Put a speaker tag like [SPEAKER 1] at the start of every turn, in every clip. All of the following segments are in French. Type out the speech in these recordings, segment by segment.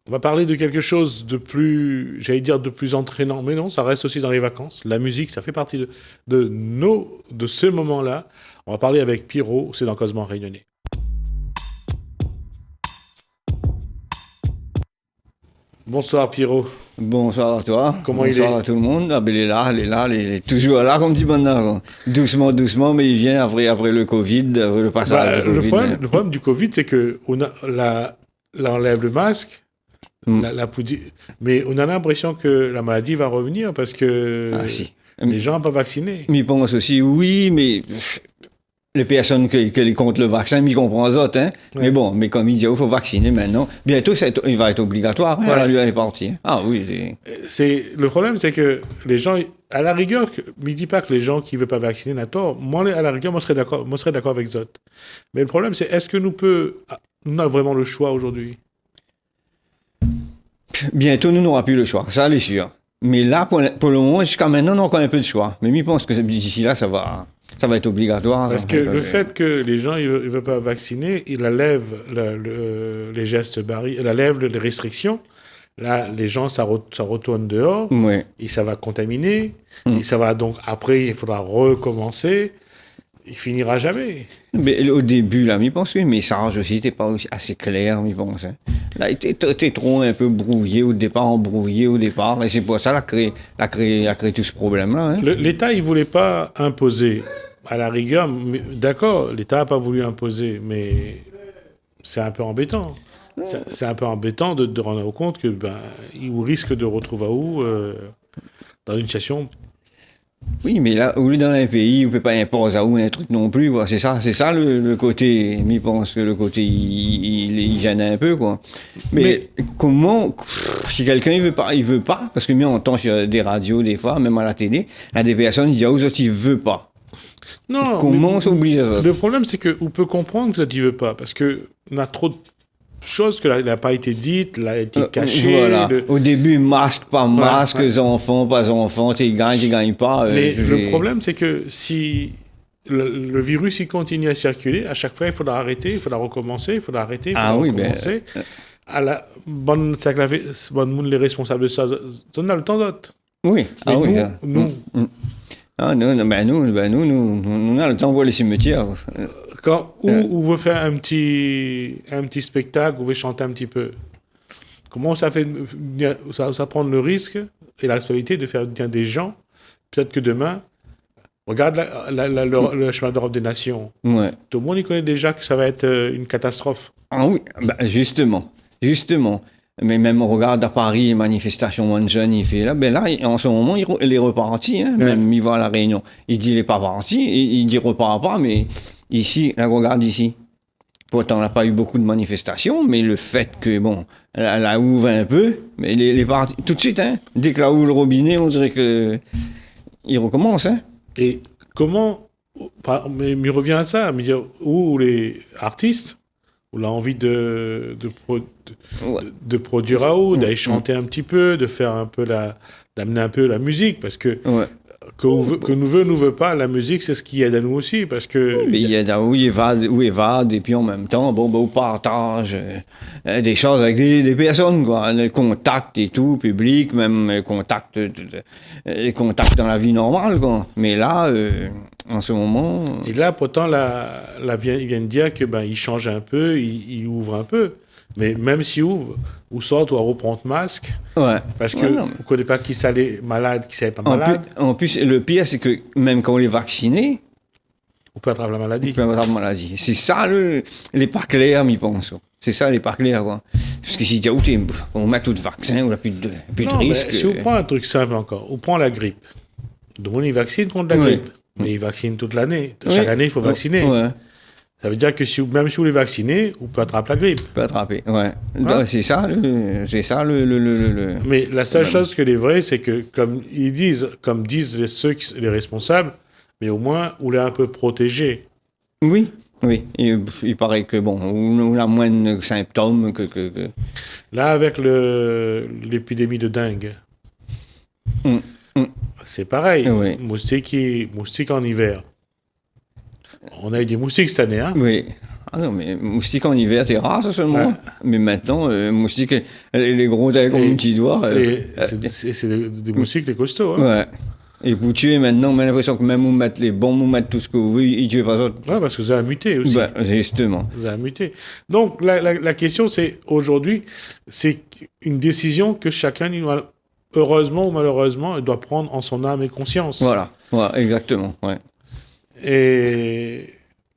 [SPEAKER 1] On va parler de quelque chose de plus, j'allais dire de plus entraînant, mais non, ça reste aussi dans les vacances. La musique, ça fait partie de ce moment-là. On va parler avec Pierrot, c'est dans Cosmo Réunionnais. Bonsoir Pierrot.
[SPEAKER 2] Bonsoir à toi.
[SPEAKER 1] Comment
[SPEAKER 2] Bonsoir
[SPEAKER 1] il est?
[SPEAKER 2] à tout le monde. Ah ben il est toujours là, comme dit maintenant. Doucement, doucement, mais il vient après le Covid, après le passage du
[SPEAKER 1] Le
[SPEAKER 2] Covid.
[SPEAKER 1] problème, le problème du Covid, c'est que là, on enlève le masque,
[SPEAKER 2] Mm.
[SPEAKER 1] mais on a l'impression que la maladie va revenir parce que
[SPEAKER 2] Ah si.
[SPEAKER 1] les gens sont pas vaccinés.
[SPEAKER 2] Mais pense aussi, oui, mais les personnes qui contre le vaccin, ils comprennent ça, hein.
[SPEAKER 1] Ouais.
[SPEAKER 2] Mais bon, mais comme il dit, il faut vacciner maintenant. Bientôt, il va être obligatoire, hein,
[SPEAKER 1] Voilà.
[SPEAKER 2] lui, elle est partie. Ah oui,
[SPEAKER 1] Le problème, c'est que les gens, à la rigueur, ne dis pas que les gens qui ne veulent pas vacciner n'ont tort. Moi, à la rigueur, moi, je serais d'accord avec Zot. Mais le problème, c'est est-ce que nous avons vraiment le choix aujourd'hui?
[SPEAKER 2] bientôt, nous n'aurons plus le choix. Ça, c'est sûr. Mais là, pour le moment, jusqu'à maintenant, on a encore un peu de choix. Mais je pense que d'ici là, ça va être obligatoire.
[SPEAKER 1] Parce que le fait que les gens ne veulent pas vacciner, il enlève les gestes barrières, il enlève les restrictions. Là, les gens, ça retourne dehors,
[SPEAKER 2] Ouais.
[SPEAKER 1] et ça va contaminer, et ça va donc, après, il faudra recommencer, il finira jamais.
[SPEAKER 2] Mais au début, là, je pense que le message aussi n'était pas assez clair, je pense. Hein. Là, il était trop un peu brouillé au départ, et c'est pour ça qu'il a créé tout ce problème-là. Hein.
[SPEAKER 1] L'État, il voulait pas imposer. À la rigueur, d'accord, l'État n'a pas voulu imposer, mais c'est un peu embêtant. C'est un peu embêtant de rendre compte que il risque de retrouver dans une situation.
[SPEAKER 2] Oui, mais là, au lieu dans un pays, on ne peut pas imposer à où un truc non plus. Quoi. C'est ça le côté. Je pense que le côté, il gêne un peu, quoi. Mais comment, si quelqu'un il veut pas, parce que on entend sur des radios des fois, même à la télé, il y a des personnes qui disent, aux autres, ils veulent pas.
[SPEAKER 1] Non.
[SPEAKER 2] Comment on s'oblige à ça?
[SPEAKER 1] Le problème, c'est qu'on peut comprendre que tu veux pas, parce que on a trop de choses qui n'a pas été dites, l'a été cachée.
[SPEAKER 2] Voilà. Au début, masque, pas masque, enfants, pas enfants, tu gagnes pas.
[SPEAKER 1] Mais le problème, c'est que si le virus il continue à circuler, à chaque fois, il faudra arrêter, il faudra recommencer, il faudra arrêter, il faudra recommencer. À la bonne, c'est que les responsables de ça, on a le temps d'autre.
[SPEAKER 2] Oui.
[SPEAKER 1] Mais nous.
[SPEAKER 2] Ah non, nous, on a le temps pour les cimetières.
[SPEAKER 1] Quand on veut faire un petit spectacle, on veut chanter un petit peu, comment ça fait ça prend le risque et la responsabilité de faire venir des gens, peut-être que demain, regarde le chemin d'Europe des nations.
[SPEAKER 2] Ouais.
[SPEAKER 1] Tout le monde y connaît déjà que ça va être une catastrophe.
[SPEAKER 2] Ah oui, justement. Mais même on regarde à Paris les manifestations moins jeunes, il fait là, en ce moment il est reparti, hein, même il va à la Réunion. Il dit il est pas parti, il dit repart pas, mais ici, là regarde ici. Pourtant on n'a pas eu beaucoup de manifestations, mais le fait que bon, la ouvre un peu, mais les partis tout de suite, hein, dès que là ouvre le robinet, on dirait que il recommence, hein.
[SPEAKER 1] Et comment, mais il revient à ça, me dire où les artistes, où on a envie de produire à haut, d'aller chanter un petit peu, de faire un peu d'amener un peu la musique, parce que que nous veut pas, la musique, c'est ce qui aide à nous aussi, parce que...
[SPEAKER 2] Mais il y a où évade, et puis en même temps, on partage des choses avec des personnes, quoi. Le contact et tout, public, même le contact, les contacts dans la vie normale, quoi. Mais là, en ce moment...
[SPEAKER 1] Et là, pourtant, il vient de dire que il change un peu, il ouvre un peu. Mais même s'il ouvre, ou sort, ou reprendre masque, parce que on ne connaît pas qui s'allait malade, qui ne s'allait pas malade.
[SPEAKER 2] En plus, le pire, c'est que même quand on est vacciné,
[SPEAKER 1] on peut attraper la maladie.
[SPEAKER 2] C'est ça, les pas clairs, je pense. C'est ça, les pas clairs, quoi. Parce que si on met tout de vaccin, on n'a plus de risque.
[SPEAKER 1] Si on prend un truc simple encore, on prend la grippe. Donc on y vaccine contre la grippe. Mais il vaccine toute l'année. Chaque année, il faut vacciner. Ça veut dire que même si vous les vaccinez, vous pouvez attraper la grippe.
[SPEAKER 2] Vous pouvez attraper, ouais. Hein? C'est ça le...
[SPEAKER 1] Mais la seule chose que les vrais, c'est que, comme disent les responsables, mais au moins, on l'est un peu protégé.
[SPEAKER 2] Oui. Il paraît que, bon, on a moins de symptômes que...
[SPEAKER 1] Là, avec l'épidémie de dengue, c'est pareil.
[SPEAKER 2] Oui.
[SPEAKER 1] Moustique en hiver. On a eu des moustiques cette année, hein?
[SPEAKER 2] Oui. Ah non, mais moustique en hiver, c'est rare, ça seulement.
[SPEAKER 1] Ouais.
[SPEAKER 2] Mais maintenant, moustique, les gros tailles comme un petit doigt.
[SPEAKER 1] Et c'est des moustiques, les costauds. Hein.
[SPEAKER 2] Ouais. Et pour tuer maintenant, on a l'impression que même vous mettez les bons, vous mettez tout ce que vous voulez, ils ne tuent pas ça.
[SPEAKER 1] Ouais, parce que ça a muté aussi.
[SPEAKER 2] Ben, justement.
[SPEAKER 1] Ça a muté. Donc, la question, c'est aujourd'hui, c'est une décision que chacun, heureusement ou malheureusement, il doit prendre en son âme et conscience.
[SPEAKER 2] Voilà, exactement. Ouais.
[SPEAKER 1] Et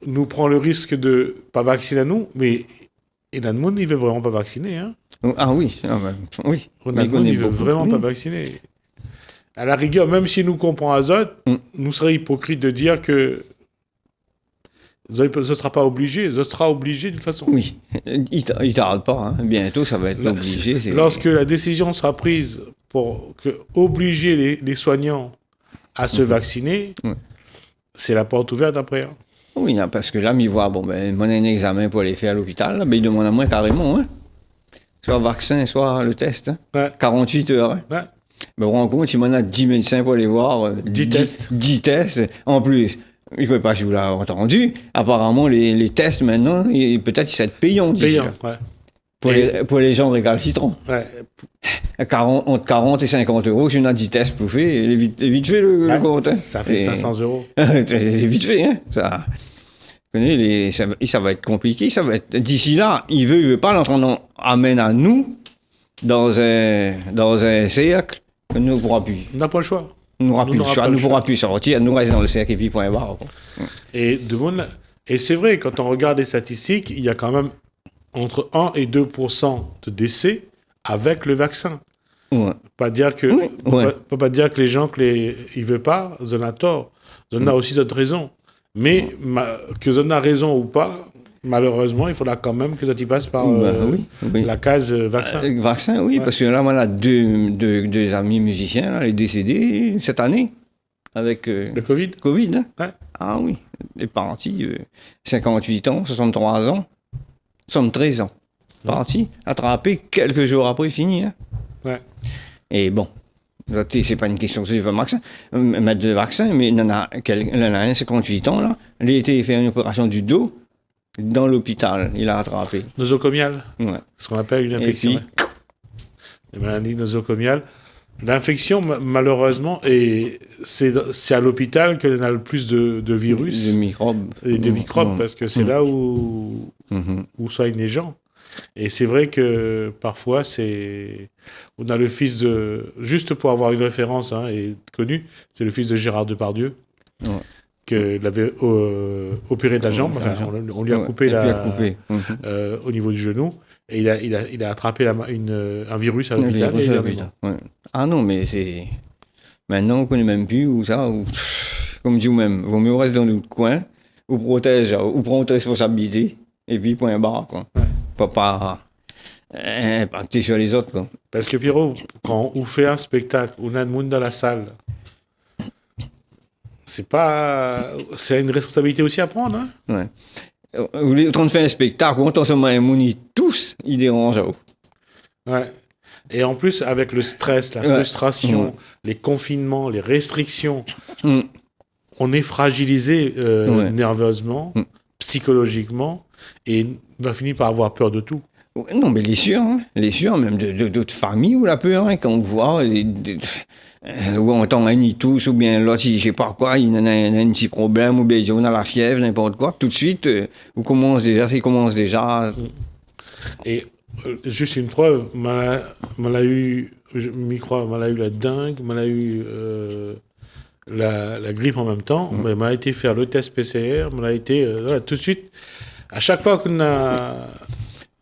[SPEAKER 1] nous prend le risque de pas vacciner à nous, mais Enan il veut vraiment pas vacciner. Hein.
[SPEAKER 2] Ah oui, oui.
[SPEAKER 1] Enan il veut vraiment pas vacciner. À la rigueur, même si nous comprend Azote, nous serait hypocrite de dire que ce ne sera pas obligé, ce sera obligé d'une façon.
[SPEAKER 2] Oui, il tarde pas. Hein. Bientôt, ça va être obligé.
[SPEAKER 1] Lorsque la décision sera prise pour obliger les soignants à se vacciner, c'est la porte ouverte après. Hein.
[SPEAKER 2] Oui, non, parce que là, il voit, bon, ben, on a un examen pour aller faire à l'hôpital, là, ben, il demande à moi carrément, hein. Soit vaccin, soit le test. Hein.
[SPEAKER 1] Ouais.
[SPEAKER 2] 48 heures. Hein.
[SPEAKER 1] Ouais.
[SPEAKER 2] Ben, on rend compte, il m'en a 10 médecins pour aller voir.
[SPEAKER 1] 10 tests.
[SPEAKER 2] 10 tests. En plus, il ne connaît pas si vous l'avez entendu. Apparemment, les tests maintenant, peut-être qu'ils sont payants.
[SPEAKER 1] Payants, ouais.
[SPEAKER 2] Pour les gens récalcitrants.
[SPEAKER 1] Ouais.
[SPEAKER 2] Entre 40 et 50 euros, j'ai une 10 tests pour faire. Il est vite fait le compte. Hein.
[SPEAKER 1] Ça fait 500 euros.
[SPEAKER 2] Il est vite fait, hein. Ça. Ça va être compliqué. Ça va être, d'ici là, il veut pas, l'entraînement amène à nous dans un cercle que nous ne pourrons plus.
[SPEAKER 1] On n'a pas le choix.
[SPEAKER 2] Nous n'aurons plus le choix. Nous ne pourrons plus sortir. Nous restons dans le cercle et puis point barre.
[SPEAKER 1] Et c'est vrai, quand on regarde les statistiques, il y a quand même entre 1 et 2% de décès avec le vaccin.
[SPEAKER 2] Ouais.
[SPEAKER 1] Pas dire que, pas dire que les gens ils veulent pas, ils en ont tort. Ils en ont aussi d'autres raisons. Mais que ils en ont raison ou pas, malheureusement, il faudra quand même que ça y passe par la case vaccin.
[SPEAKER 2] Vaccin, oui, parce que là, on a deux amis musiciens, là, les décédés cette année avec
[SPEAKER 1] le Covid.
[SPEAKER 2] Covid, hein?
[SPEAKER 1] Ouais.
[SPEAKER 2] Ah oui, les partis, 58 ans, 63 ans, 73 ans. Parti, attrapé quelques jours après, fini. Hein?
[SPEAKER 1] Ouais.
[SPEAKER 2] Et bon, c'est pas une question de vaccin, mettre de vaccin, mais il en a un 58 ans, là. Il a été fait une opération du dos dans l'hôpital. Il a attrapé.
[SPEAKER 1] Nosocomiale.
[SPEAKER 2] Ouais.
[SPEAKER 1] Ce qu'on appelle une infection.
[SPEAKER 2] Et puis,
[SPEAKER 1] les maladies nosocomiales. L'infection, malheureusement, et c'est à l'hôpital qu'il y en a le plus de virus.
[SPEAKER 2] De microbes.
[SPEAKER 1] Et de microbes, parce que c'est là où soignent les gens. Et c'est vrai que parfois, on a le fils de... Juste pour avoir une référence et connu, c'est le fils de Gérard Depardieu, qu'il avait opéré de la jambe. Enfin, on lui a coupé au niveau du genou. Et il a attrapé un virus à l'hôpital.
[SPEAKER 2] Ah non, mais c'est... Maintenant, on ne connaît même plus où ça... Comme dit vous-même, vaut mieux rester dans notre coin, ou protège, ou prendre votre responsabilité, et puis point barre, quoi. Ouais. Pas impacter sur les autres, quoi.
[SPEAKER 1] Parce que Pierrot, quand on fait un spectacle, on a de monde dans la salle, c'est une responsabilité aussi à prendre, hein.
[SPEAKER 2] Ouais. Vous êtes en train de faire un spectacle, quand on se met tous, ils dérangent.
[SPEAKER 1] Ouais. Et en plus, avec le stress, la frustration, les confinements, les restrictions, on est fragilisé nerveusement, psychologiquement, et on a fini par avoir peur de tout.
[SPEAKER 2] Non, mais les sûrs, même d'autres familles où la peur, hein, quand on voit, où on entend un nid tous, ou bien l'autre, je sais pas quoi, il y a un petit problème, ou bien on a la fièvre, n'importe quoi, tout de suite, il commence déjà.
[SPEAKER 1] Et juste une preuve, m'en a eu la dengue, m'en a eu la grippe en même temps, mais m'a été faire le test PCR, m'en a été tout de suite, à chaque fois qu'on a...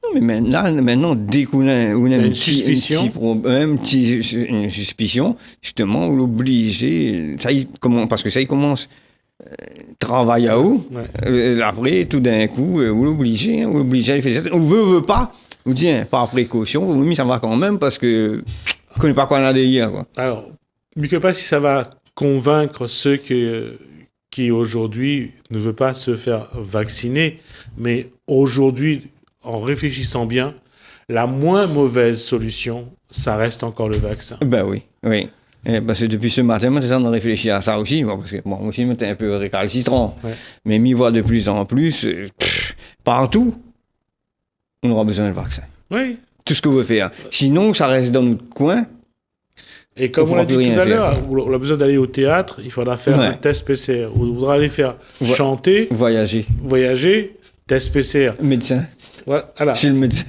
[SPEAKER 2] Non, mais maintenant, dès qu'on a une
[SPEAKER 1] suspicion,
[SPEAKER 2] une suspicion, justement, on l'oblige, parce que ça, il commence travail à eau, après, tout d'un coup, on l'oblige, on veut pas, on dit, par précaution, mais ça va quand même, parce que on connaît pas quoi on a derrière, quoi.
[SPEAKER 1] Alors, je ne sais pas si ça va convaincre ceux qui aujourd'hui ne veulent pas se faire vacciner, mais aujourd'hui, en réfléchissant bien, la moins mauvaise solution, ça reste encore le vaccin.
[SPEAKER 2] Ben oui. Parce que depuis ce matin, moi, j'ai en train de réfléchir à ça aussi, parce que moi aussi, j'étais un peu récalcitrant. Ouais. Mais m'y voir de plus en plus, partout, on aura besoin de vaccin.
[SPEAKER 1] Oui.
[SPEAKER 2] Tout ce qu'on veut faire. Sinon, ça reste dans notre coin.
[SPEAKER 1] Et comme on l'a dit tout à l'heure, on a besoin d'aller au théâtre, il faudra faire un test PCR. On voudra aller faire chanter, voyager, test PCR.
[SPEAKER 2] Médecin.
[SPEAKER 1] Voilà.
[SPEAKER 2] Chez le médecin.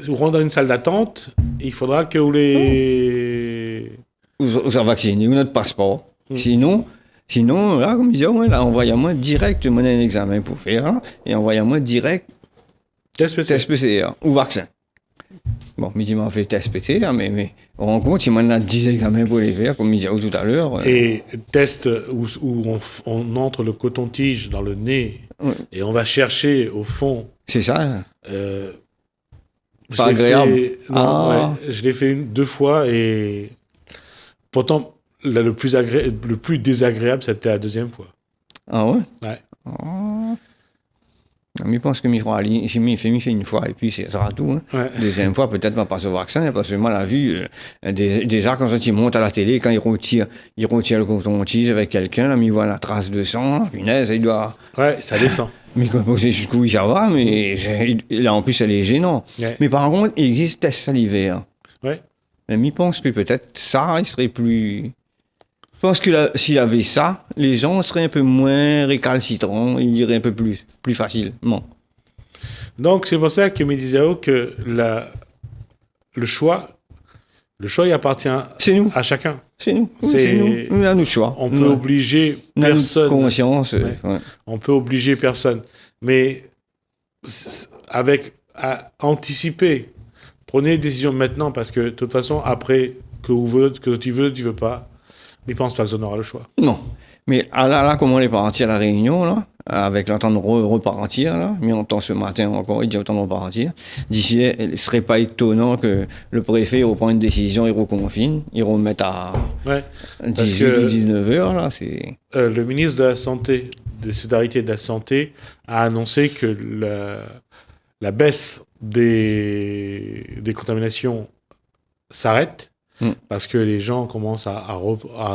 [SPEAKER 1] Vous rentrez dans une salle d'attente, il faudra que vous les...
[SPEAKER 2] Vous serez vacciné, ou notre passeport. Sinon, là, comme je disais, là, envoyez-moi direct, on a un examen pour faire, hein, et envoyez-moi direct
[SPEAKER 1] test
[SPEAKER 2] PCR ou vaccin. Bon, midi m'a fait test PCR, mais on rend compte, il m'en a 10 examens pour les faire, comme il disait tout à l'heure.
[SPEAKER 1] Et test où on entre le coton-tige dans le nez, et on va chercher au fond...
[SPEAKER 2] C'est ça.
[SPEAKER 1] Pas agréable. Je l'ai fait 2 fois, et pourtant, le plus désagréable, c'était la 2e fois.
[SPEAKER 2] Ah ouais?
[SPEAKER 1] Ouais.
[SPEAKER 2] Je pense que j'ai fait une fois et puis ça sera tout. Hein.
[SPEAKER 1] Ouais.
[SPEAKER 2] Deuxième fois, peut-être pas passer au vaccin, parce que moi, la vue, déjà, quand ils montent à la télé, quand ils retirent le coton-tige avec quelqu'un, là, ils voient la trace de sang, là, punaise, il doit...
[SPEAKER 1] Ouais, ça descend.
[SPEAKER 2] Mais quand c'est jusqu'où ça va, mais là, en plus, elle est gênant. Ouais. Mais par contre, il existe test salivaire.
[SPEAKER 1] Ouais.
[SPEAKER 2] Mais je pense que peut-être ça, il serait plus... Je pense que s'il y avait ça, les gens seraient un peu moins récalcitrants, ils iraient un peu plus facilement.
[SPEAKER 1] Donc, c'est pour ça que me disait que le choix, il appartient à chacun.
[SPEAKER 2] C'est nous. C'est nous. On a notre choix.
[SPEAKER 1] On peut obliger personne.
[SPEAKER 2] On a conscience.
[SPEAKER 1] On peut obliger personne. Mais à anticiper, prenez des décisions maintenant, parce que de toute façon, après, que tu veux pas, je pense pas que on aura le choix.
[SPEAKER 2] Non. Mais là, comme on est parti à la réunion, là, avec le temps de repartir, là, mais on entend ce matin encore, il dit autant de repartir. D'ici, il ne serait pas étonnant que le préfet reprend une décision, il reconfine, il remette à 18 ou 19 heures, là, c'est...
[SPEAKER 1] le ministre de la Santé, de Solidarité et de la Santé, a annoncé que la baisse des contaminations s'arrête, parce que les gens commencent à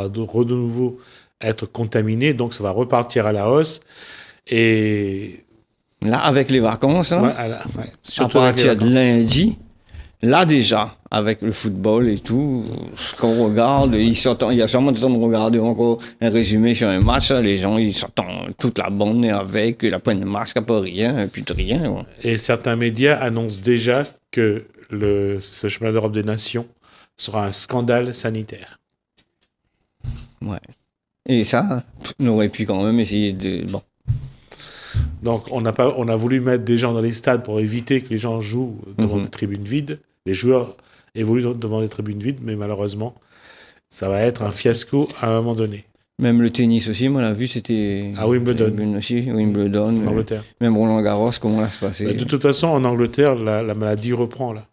[SPEAKER 1] de nouveau être contaminés, donc ça va repartir à la hausse. Et
[SPEAKER 2] là, avec les vacances, hein, à partir de lundi, là déjà, avec le football et tout, quand on regarde, il y a sûrement du temps de regarder encore un résumé sur un match, hein, les gens, ils sortent toute la bande avec, ils prennent le masque, pas rien, plus de rien. Ouais.
[SPEAKER 1] Et certains médias annoncent déjà que ce chemin d'Europe des nations sera un scandale sanitaire.
[SPEAKER 2] Ouais. Et ça, on aurait pu quand même essayer de... Bon.
[SPEAKER 1] Donc, on a voulu mettre des gens dans les stades pour éviter que les gens jouent devant des tribunes vides. Les joueurs évoluent devant des tribunes vides, mais malheureusement, ça va être un fiasco à un moment donné.
[SPEAKER 2] Même le tennis aussi, moi, on l'a vu, c'était...
[SPEAKER 1] À Wimbledon.
[SPEAKER 2] Wimbledon.
[SPEAKER 1] En Angleterre.
[SPEAKER 2] Même Roland Garros, comment ça se passait.
[SPEAKER 1] De toute façon, en Angleterre, la maladie reprend, là.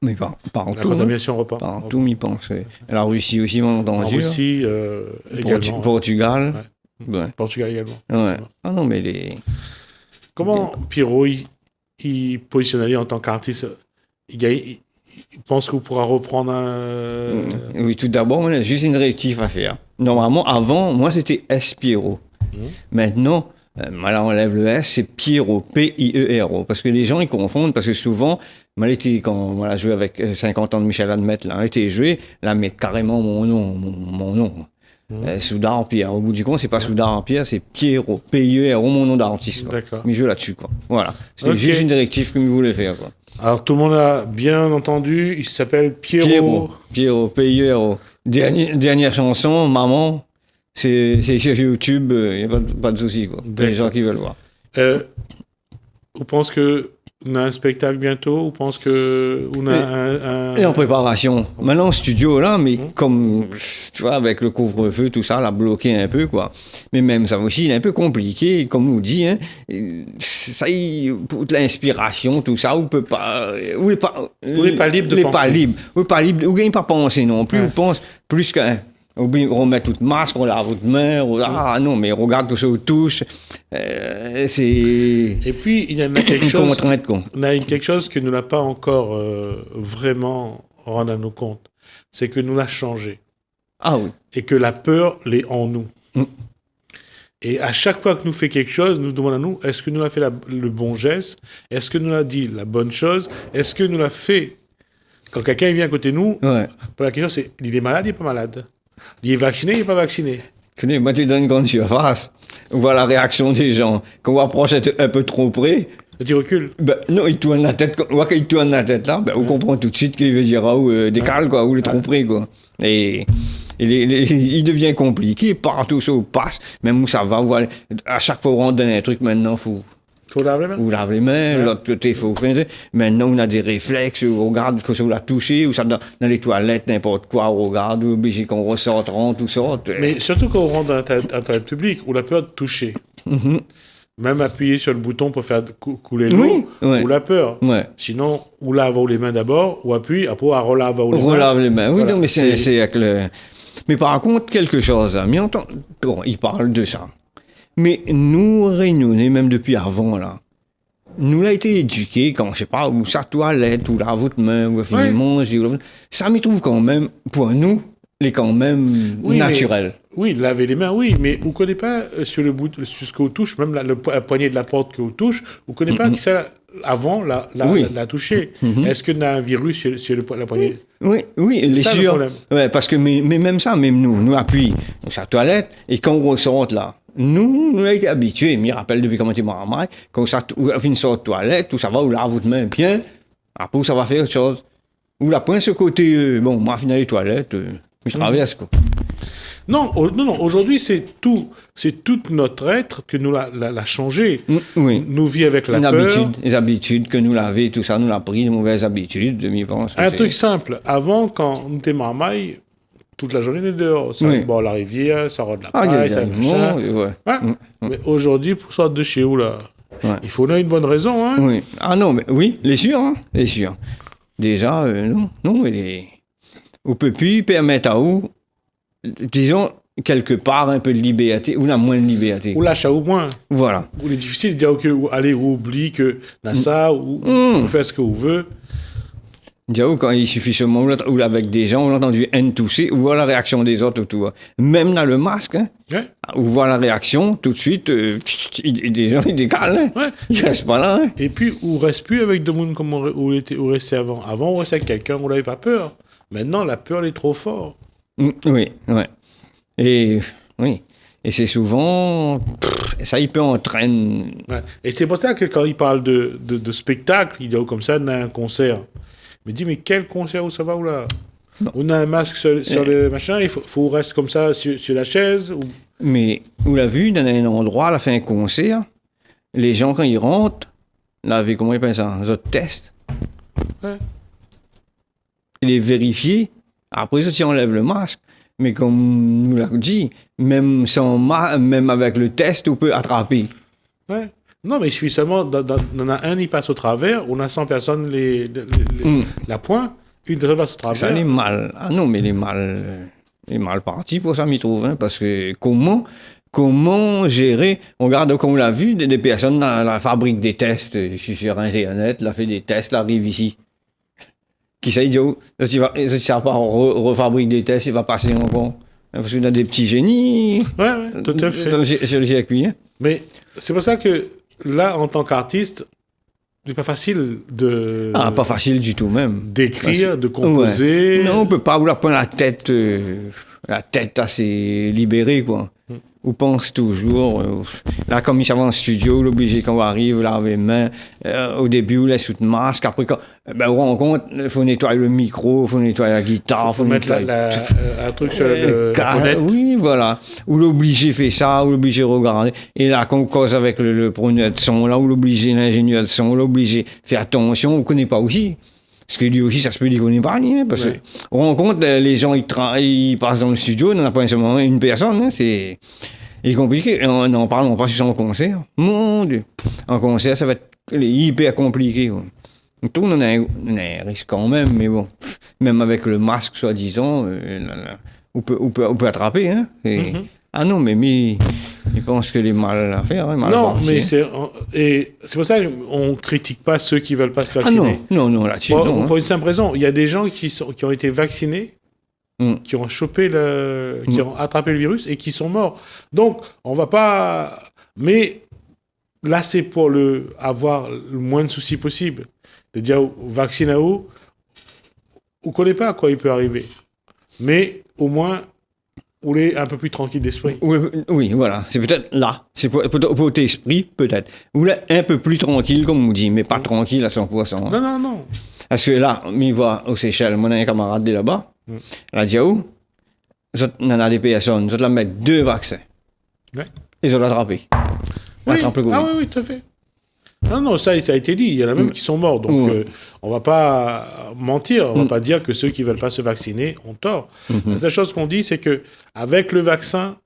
[SPEAKER 2] Mais partout.
[SPEAKER 1] La contamination repart.
[SPEAKER 2] Partout, m'y pense. Ouais. La Russie aussi, on entend dire.
[SPEAKER 1] En Russie, également.
[SPEAKER 2] Portugal.
[SPEAKER 1] Ouais. Portugal également.
[SPEAKER 2] Ouais. Ah non, mais
[SPEAKER 1] Comment Pierrot, il positionne en tant qu'artiste? Il pense qu'on pourra reprendre un...
[SPEAKER 2] Oui, tout d'abord, on a juste une rectif à faire. Normalement, avant, moi, c'était S. Pierrot. Maintenant, là, on lève le S, c'est Pierrot, P-I-E-R-O. Parce que les gens, ils confondent, parce que souvent, quand on a joué avec 50 ans de Michel Admet, là, on était joué, là, mettre carrément mon nom. Soudard Pierre. Au bout du compte, c'est pas Soudard Pierre, c'est Pierrot, P-I-E-R-O, mon nom d'artiste.
[SPEAKER 1] D'accord.
[SPEAKER 2] Mais je veux là-dessus, quoi. Voilà. C'était juste une directive que je voulais faire, quoi.
[SPEAKER 1] Alors, tout le monde a bien entendu, il s'appelle Pierrot.
[SPEAKER 2] Pierrot, P-I-E-R-O. Dernière chanson, Maman. C'est sur YouTube, il n'y a pas de souci, quoi. Les gens qui veulent voir.
[SPEAKER 1] Vous pensez qu'on a un spectacle bientôt? Vous pensez qu'on a un...
[SPEAKER 2] Et en préparation. Maintenant, studio, là, mais comme, tu vois, avec le couvre-feu, tout ça, l'a bloqué un peu, quoi. Mais même ça aussi, il est un peu compliqué, comme on nous dit, hein. Ça, pour l'inspiration, tout ça, on n'est
[SPEAKER 1] pas libre de penser.
[SPEAKER 2] On n'est pas libre, on ne pas penser non plus, on pense plus qu'un... On remet toute masque, on lave votre main, non, mais regarde tout ça, on touche. C'est...
[SPEAKER 1] Et puis, il y en a quelque chose... On a quelque chose que nous n'a pas encore vraiment rendu à nos comptes. C'est que nous l'a changé.
[SPEAKER 2] Ah oui.
[SPEAKER 1] Et que la peur l'est en nous. Et à chaque fois que nous fait quelque chose, nous demandons à nous, est-ce que nous a fait le bon geste? Est-ce que nous a dit la bonne chose? Est-ce que nous l'a fait? Quand quelqu'un vient à côté de nous, la question c'est, il est malade, il n'est pas malade? Il est vacciné, il n'est pas vacciné?
[SPEAKER 2] Tenez, moi, tu donnes une grande surface. On voit la réaction des gens. Quand on approche un peu trop près.
[SPEAKER 1] Tu recules?
[SPEAKER 2] Ben, non, il tourne la tête. On voit qu'il tourne la tête là. Ben, on comprend tout de suite qu'il veut dire, décale, quoi, ou le trop près, quoi. Et il devient compliqué. Partout, ça passe. Même où ça va, à chaque fois, on rentre dans un truc, maintenant, faut
[SPEAKER 1] laver les mains.
[SPEAKER 2] Vous lavez les mains, l'autre côté, il faut faire. Maintenant, on a des réflexes, on regarde que ça vous l'a touché, ou ça dans les toilettes, n'importe quoi, on regarde, ou obligé qu'on ressorte, tout ça.
[SPEAKER 1] Mais surtout quand on rentre dans un toilette publique, on a peur de toucher. Même appuyer sur le bouton pour faire couler l'eau, ou la peur. Sinon, ou lave les mains d'abord, ou appuie, après, on relave les mains.
[SPEAKER 2] On relave les mains, oui, voilà, non, mais c'est avec le... Mais par contre, quelque chose, hein, bon, il parle de ça. Mais nous, réunionnais, même depuis avant, là, nous l'a été éduqués quand, je sais pas, ou sa toilette, ou lave votre main, ou finir manger, ça m'y trouve quand même, pour nous, les quand même naturel.
[SPEAKER 1] Oui, laver les mains, oui, mais on ne connaît pas sur le bout, sur ce qu'on touche, même la poignée de la porte qu'on touche, on ne connaît pas que ça, avant, la toucher. Est-ce qu'il y a un virus sur la poignée?
[SPEAKER 2] Oui, les sûr. Ouais, parce que, mais même ça, même nous appuyons sur sa toilette, et quand on ressort là, nous avons été habitués, je me rappelle depuis comment tu m'as remarqué, quand ça finit sur la toilette, tout ça va, ou lave votre main bien, après ça va faire autre chose. Ou la pointe ce côté, bon, moi, finalement, les toilettes, je traverse, quoi.
[SPEAKER 1] Non, aujourd'hui, c'est toute notre être que nous l'a changé. Nous vivons avec la peur.
[SPEAKER 2] Les habitudes que nous l'avons, tout ça, nous l'a pris, les mauvaises habitudes,
[SPEAKER 1] un truc simple, avant, quand on était marmaille, toute la journée, on est dehors. Ça bord la rivière, ça rôde la paille, ça machin. Mais aujourd'hui, pour sortir de chez où, là, il faut donner une bonne raison, hein.
[SPEAKER 2] Oui. Ah non, mais oui, les sûr, hein, les sûr. Déjà, non, mais on peut plus permettre à vous, disons, quelque part, un peu de liberté, ou la moins de liberté.
[SPEAKER 1] Ou lâcher au moins.
[SPEAKER 2] Voilà.
[SPEAKER 1] Ou il est difficile de dire, ok, allez, ou oublie que dans ça, ou faire ce que vous veut.
[SPEAKER 2] Diao, quand il suffit seulement, ou avec des gens, on a entendu un tousser, ou voir la réaction des autres autour. Même dans le masque, hein, ou voir la réaction, tout de suite, des gens, ils décalent, hein. Ils restent pas là, hein.
[SPEAKER 1] Et puis, on reste plus avec des gens comme on restait avant. Avant, on restait avec quelqu'un, on n'avait pas peur. Maintenant, la peur, elle est trop forte.
[SPEAKER 2] Oui. Et c'est souvent, ça, il peut entraîner.
[SPEAKER 1] Et c'est pour ça que quand il parle de spectacle, il dit comme ça, on a un concert. Mais dis, mais quel concert où ça va ou là? On a un masque sur le machin, il faut rester comme ça sur la chaise.
[SPEAKER 2] Mais on l'a vu dans un endroit, à la fin d'un concert, les gens, quand ils rentrent, là, comment ils appellent ça? Un autre test. Il est vérifié. Après ça, tu enlèves le masque. Mais comme nous l'a dit, même avec le test, on peut attraper.
[SPEAKER 1] Non, mais il suffit seulement, on a un, il passe au travers, on a 100 personnes, la pointe, une personne passe au travers.
[SPEAKER 2] Ça, il est mal. Ah non, mais il est mal parti pour ça, m'y trouve, hein, parce que comment gérer, on regarde, comme on l'a vu, des personnes dans la fabrique des tests, sur Internet, là, fait des tests, là, arrive ici. Qui ça, idiot? Si tu sais pas, refabrique des tests, il va passer encore. Parce qu'on a des petits génies.
[SPEAKER 1] Tout à fait.
[SPEAKER 2] Dans le circuit, hein.
[SPEAKER 1] Mais c'est pour ça que, là, en tant qu'artiste, c'est pas facile de...
[SPEAKER 2] pas facile du tout, même.
[SPEAKER 1] D'écrire, de composer.
[SPEAKER 2] Non, on peut pas vouloir prendre la tête assez libérée, quoi. On pense toujours, là, comme il s'en va en studio, l'obligé quand on arrive, laver les mains, au début, on laisse sous le masque, après, quand, on rencontre, il faut nettoyer le micro, il faut nettoyer la guitare,
[SPEAKER 1] faut mettre un truc sur la ponette.
[SPEAKER 2] Oui, voilà. Ou l'obligé fait ça, ou l'obligé regarder. Et là, quand on cause avec le preneur de son, là, ou l'obligé l'ingénieur de son, l'obligé fait attention, on connaît pas aussi. Parce que lui aussi, ça se peut dire qu'on n'est pas rien, parce que on rencontre les gens, ils passent dans le studio, on n'a pas seulement une personne, hein, c'est compliqué. Et on n'en parle pas sur son concert. Mon Dieu. En concert, ça va être hyper compliqué. Ouais. Donc, on a un risque quand même, mais bon. Même avec le masque, soi-disant, on peut attraper, hein. Ah non, mais il pense que les mal à faire, hein, mal
[SPEAKER 1] non,
[SPEAKER 2] parti,
[SPEAKER 1] mais
[SPEAKER 2] hein.
[SPEAKER 1] c'est pour ça qu'on critique pas ceux qui veulent pas se vacciner.
[SPEAKER 2] Ah non, là-dessus,
[SPEAKER 1] pour une simple raison, il y a des gens qui ont été vaccinés qui ont chopé qui ont attrapé le virus et qui sont morts. Donc, on va pas... Mais là, c'est pour avoir le moins de soucis possible. De dire, vaccine à vous, on ne connaît pas à quoi il peut arriver. Mais au moins, on est un peu plus tranquille d'esprit.
[SPEAKER 2] Oui, voilà. C'est peut-être là. C'est pour votre esprit, peut-être. Vous êtes un peu plus tranquille, comme on dit, mais pas tranquille à 100%.
[SPEAKER 1] Non.
[SPEAKER 2] Parce que là, m'y voit aux Seychelles, mon camarade de là-bas, il a dit, on en a des personnes, ils ont mettre 2 vaccins.
[SPEAKER 1] Ouais.
[SPEAKER 2] Ils ont attrapé.
[SPEAKER 1] Oui, oui, tout à fait. Non, ça a été dit. Il y en a même qui sont morts. Donc, on va pas mentir. On va pas dire que ceux qui veulent pas se vacciner ont tort. La seule chose qu'on dit, c'est que avec le vaccin,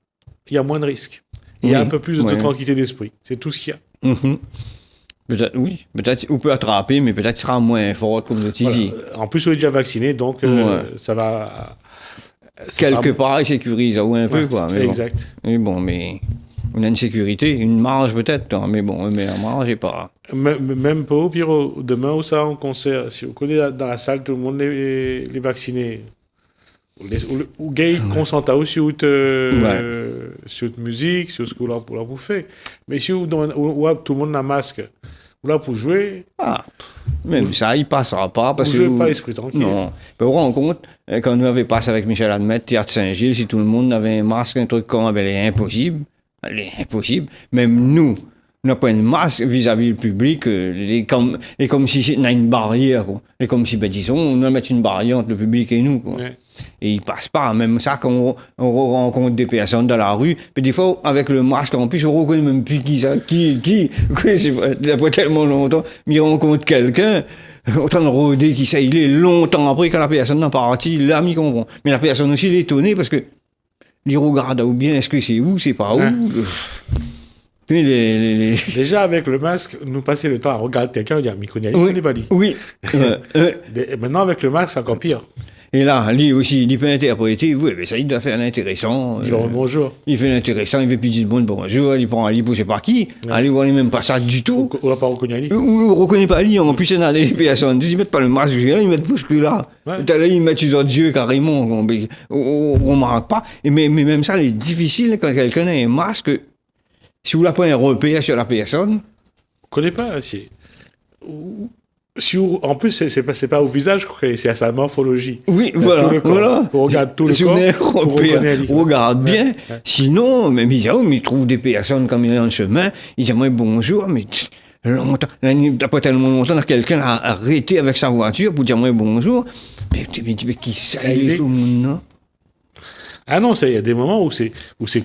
[SPEAKER 1] il y a moins de risques. Il y a un peu plus de tranquillité d'esprit. C'est tout ce qu'il y a.
[SPEAKER 2] Peut-être, oui. Peut-être, on peut attraper, mais peut-être sera moins fort, comme tu dis.
[SPEAKER 1] En plus, on est déjà vacciné, donc ça va...
[SPEAKER 2] Quelque part, il sécurise un peu, quoi. Mais
[SPEAKER 1] exact.
[SPEAKER 2] Bon, mais on a une sécurité, une marge peut-être, mais bon, mais la marge n'est pas...
[SPEAKER 1] Même pas au pire, demain, où ça, en concert, si on connaît dans la salle, tout le monde les vacciné. Ou gay concentre sur sur musique, sur ce qu'on a pour faire. Mais si tout le monde a masque, ou là pour jouer...
[SPEAKER 2] Même ça, il passera pas. Parce
[SPEAKER 1] que pas l'esprit tranquille.
[SPEAKER 2] Non. Mais on rend compte, quand nous avions passé avec Michel Admet, Théâtre Saint-Gilles, si tout le monde avait un masque, un truc comme ça, elle est impossible. Elle est impossible. Même nous, on n'a pas une masque vis-à-vis du public, et comme si on a une barrière, quoi. Et comme si, disons, on doit mettre une barrière entre le public et nous, quoi. Ouais. Et il passe pas. Même ça, quand on rencontre des personnes dans la rue, puis des fois, avec le masque, en plus, on reconnaît même plus qui, après tellement longtemps, mais il rencontre quelqu'un, autant de rôder qui sait, il est longtemps après, quand la personne n'a pas parti, là, il comprend. Mais la personne aussi, il est étonné parce que, il regarde ou bien, est-ce que c'est où, c'est pas où?
[SPEAKER 1] Déjà, avec le masque, nous passer le temps à regarder quelqu'un et dire, mais il connaît pas dit.
[SPEAKER 2] Oui.
[SPEAKER 1] Maintenant, avec le masque, c'est encore pire.
[SPEAKER 2] Et là, lui aussi, il peut interpréter, oui, mais ça, il doit faire l'intéressant.
[SPEAKER 1] Il dit bonjour.
[SPEAKER 2] Il fait l'intéressant, il veut plus dire bonjour, il prend un lit pour je sais pas qui. Ouais. Allez voir, même pas ça du tout.
[SPEAKER 1] On l'a pas reconnu à lui.
[SPEAKER 2] On reconnaît pas lui, en plus, il y en a des personnes. Ils mettent pas le masque, ils mettent plus que là. Ouais. Là, ils mettent les autres yeux carrément. On remarque pas. Mais même ça, c'est difficile quand quelqu'un a un masque. Si vous n'avez pas un repère sur la personne.
[SPEAKER 1] On connaît pas, en plus, c'est pas au visage, c'est à sa morphologie.
[SPEAKER 2] Oui, voilà.
[SPEAKER 1] On regarde tout le corps.
[SPEAKER 2] On regarde bien. Ouais. Sinon, même il trouve des personnes comme il est en chemin. Il dit, moi, bonjour, mais longtemps, pas tellement longtemps, quelqu'un a arrêté avec sa voiture pour dire, moi, bonjour. Mais qui ça est tout le monde, non?
[SPEAKER 1] Ah non, il y a des moments où c'est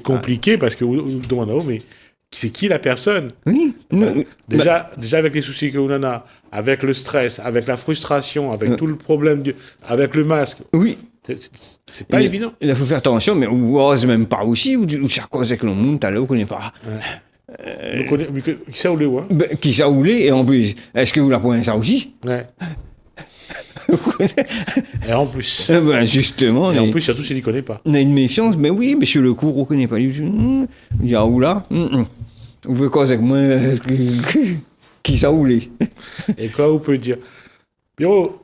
[SPEAKER 1] compliqué parce que vous demandez, mais c'est qui la personne?
[SPEAKER 2] Oui.
[SPEAKER 1] Déjà avec les soucis que l'on en a, avec le stress, avec la frustration, avec tout le problème, avec le masque.
[SPEAKER 2] Oui.
[SPEAKER 1] C'est pas évident.
[SPEAKER 2] Il faut faire attention, mais on ose même pas aussi, ou ça cause avec le monde, t'as là, on connaît pas.
[SPEAKER 1] Qui ça ou les, ouais?
[SPEAKER 2] Qui ça ou les, et en plus, est-ce que vous la prenez ça aussi?
[SPEAKER 1] Ouais. Et en plus.
[SPEAKER 2] Justement.
[SPEAKER 1] Et en plus, surtout s'il ne connaît pas.
[SPEAKER 2] On a une méfiance, mais oui, mais sur le coup, on ne connaît pas. Il y a où là? On veut cause avec moi, qui ça ou les?
[SPEAKER 1] Et quoi, on peut dire? Biro,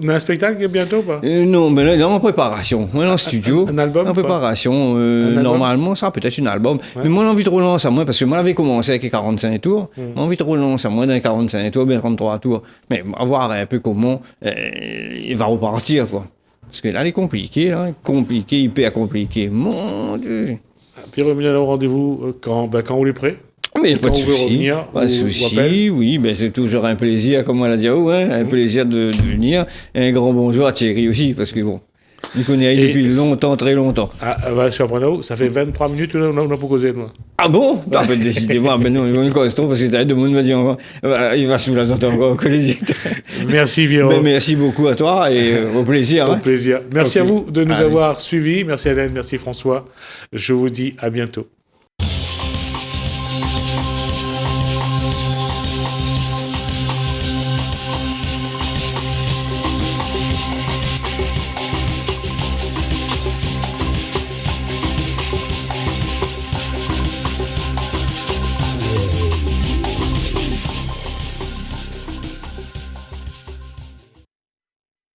[SPEAKER 1] on a un spectacle bientôt ou pas?
[SPEAKER 2] Non, mais là, il est en préparation. On est en studio.
[SPEAKER 1] Un album?
[SPEAKER 2] En préparation. Normalement, ça peut être un album. Ouais. Mais moi, j'ai envie de relancer à moi, parce que moi, j'avais commencé avec les 45 tours. J'ai envie de relancer à moi dans les 45 tours, bien 33 tours. Mais on va voir un peu comment il va repartir, quoi. Parce que là, il est compliqué, là. Compliqué, hyper compliqué. Mon Dieu.
[SPEAKER 1] Pierre, on a un rendez-vous quand on est prêt.
[SPEAKER 2] Mais pas de souci, oui, c'est toujours un plaisir, comme on l'a dit, un plaisir de venir. Et un grand bonjour à Thierry aussi, parce que bon, il connaît depuis longtemps, très longtemps.
[SPEAKER 1] Ça fait 23 minutes qu'on a pas causé, moi.
[SPEAKER 2] Ah bon? Décidément, non, il cause trop, parce que tout le monde m'a dit encore, il va se la encore que les
[SPEAKER 1] Merci, Viro.
[SPEAKER 2] Merci beaucoup à toi, et au plaisir.
[SPEAKER 1] Au plaisir. Merci à vous de nous avoir suivis. Merci Hélène, merci François. Je vous dis à bientôt.